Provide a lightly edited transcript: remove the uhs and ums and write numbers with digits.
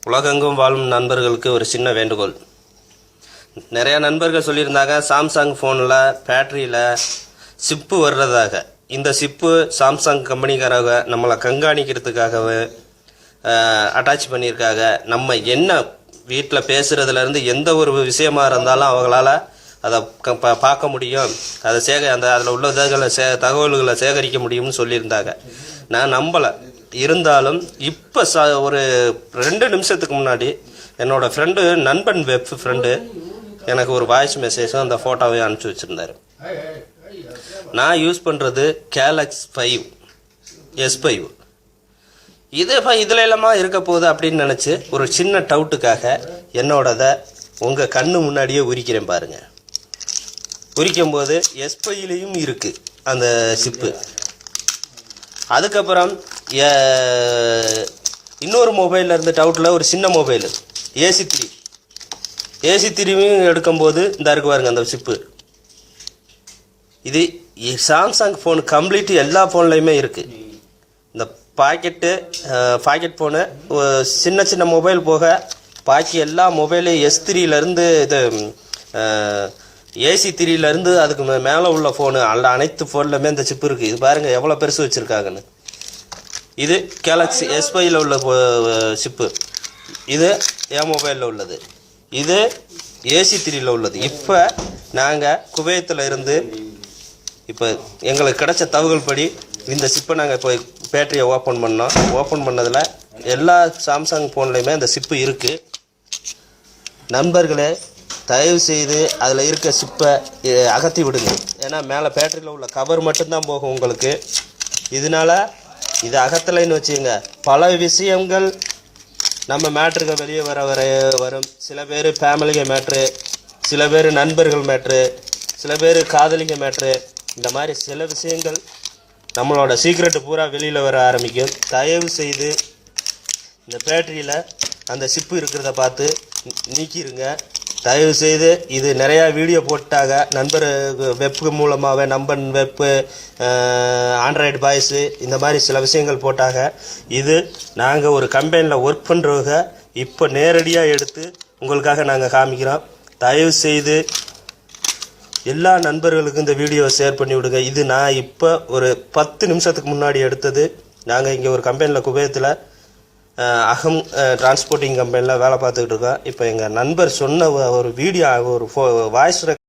உலகெங்கும் வாழும் நண்பர்களுக்கு ஒரு சின்ன வேண்டுகோள். நிறைய நண்பர்கள் சொல்லியிருந்தாங்க சாம்சங் ஃபோனில் பேட்டரியில் சிப்பு வர்றதாக. இந்த சிப்பு சாம்சங் கம்பெனிக்காரங்க நம்மளை கண்காணிக்கிறதுக்காகவே அட்டாச் பண்ணியிருக்காங்க. நம்ம என்ன வீட்டில் பேசுகிறதுலேருந்து எந்த ஒரு விஷயமாக இருந்தாலும் அவங்களால அதை பார்க்க முடியும், அதை அதில் உள்ள தகவல்களை சேகரிக்க முடியும்னு சொல்லியிருந்தாங்க. நான் நம்பலை. இருந்தாலும் இப்போ ஒரு 2 நிமிஷத்துக்கு முன்னாடி என்னோடய ஃப்ரெண்டு நண்பன் வெப் ஃப்ரெண்டு எனக்கு ஒரு வாய்ஸ் மெசேஜும் அந்த ஃபோட்டோவையும் அனுப்பிச்சி வச்சுருந்தாரு. நான் யூஸ் பண்ணுறது கேலக்ஸ் 5 S5. இதில் எல்லாமா இருக்க போகுது அப்படின்னு நினச்சி ஒரு சின்ன டவுட்டுக்காக என்னோடதை உங்கள் கண்ணு முன்னாடியே உரிக்கிறேன் பாருங்கள். உரிக்கும் போது S5லையும் இருக்குது அந்த சிப்பு. அதுக்கப்புறம் இன்னொரு மொபைலில் இருந்த டவுட்டில் ஒரு சின்ன மொபைல் AC3 எடுக்கும்போது இந்த இருக்கு பாருங்க அந்த சிப்பு. இது சாம்சங் ஃபோன் கம்ப்ளீட் எல்லா ஃபோன்லையுமே இருக்குது. இந்த பாக்கெட் ஃபோனு சின்ன சின்ன மொபைல் போக பாக்கி எல்லா மொபைலும் S3லேருந்து இது AC3லேருந்து அதுக்கு மேலே உள்ள ஃபோனு அனைத்து ஃபோன்லையுமே இந்த சிப்பு இருக்குது. இது பாருங்கள் எவ்வளோ பெருசு வச்சுருக்காங்கன்னு. இது கேலக்ஸி S5யில் உள்ள சிப்பு. இது என் மொபைலில் உள்ளது. இது AC3யில் உள்ளது. இப்போ நாங்கள் குவைத்தில் இருந்து இப்போ எங்களுக்கு கிடைச்ச தகவல் படி இந்த சிப்பை நாங்கள் இப்போ பேட்டரியை ஓப்பன் பண்ணோம். ஓப்பன் பண்ணதில் எல்லா சாம்சங் ஃபோன்லேயுமே அந்த சிப்பு இருக்குது. நண்பர்களே, தயவு செய்து அதில் இருக்க சிப்பை அகற்றி விடுங்க. ஏன்னா மேலே பேட்டரியில் உள்ள கவர் மட்டும்தான் போகும் உங்களுக்கு. இதனால் இது அகத்தலைன்னு வச்சுங்க பல விஷயங்கள் நம்ம மேட்ருக்கு வெளியே வரும். சில பேர் ஃபேமிலிங்க மேட்ரு, சில பேர் நண்பர்கள் மேட்ரு, சில பேர் காதலிங்க மேட்ரு. இந்த மாதிரி சில விஷயங்கள் நம்மளோட சீக்ரெட்டு பூரா வெளியில் வர ஆரம்பிக்கும். தயவு செய்து இந்த பேட்டரியில் அந்த சிப்பு இருக்கிறத பார்த்து நீக்கிடுங்க. தயவு செய்து இது நிறையா வீடியோ போட்டாங்க. நண்பர் வெப்பு மூலமாகவே நம்பன் வெப்பு, ஆண்ட்ராய்டு பாய்ஸு, இந்த மாதிரி சில விஷயங்கள் போட்டாங்க. இது நாங்கள் ஒரு கம்பெனியில் ஒர்க் பண்ணுறவங்க இப்போ நேரடியாக எடுத்து உங்களுக்காக நாங்கள் காமிக்கிறோம். தயவு செய்து எல்லா நண்பர்களுக்கும் இந்த வீடியோவை ஷேர் பண்ணி விடுங்க. இது நான் இப்போ ஒரு 10 நிமிஷத்துக்கு முன்னாடி எடுத்தது. நாங்கள் இங்கே ஒரு கம்பெனியில் குவைத்தில் அகம் டிரான்ஸ்போர்ட்டிங் கம்பெனியில் வேலை பார்த்துக்கிட்டு இருக்கோம். இப்போ எங்கள் நண்பர் சொன்ன ஒரு வீடியோ ஒரு வாய்ஸ்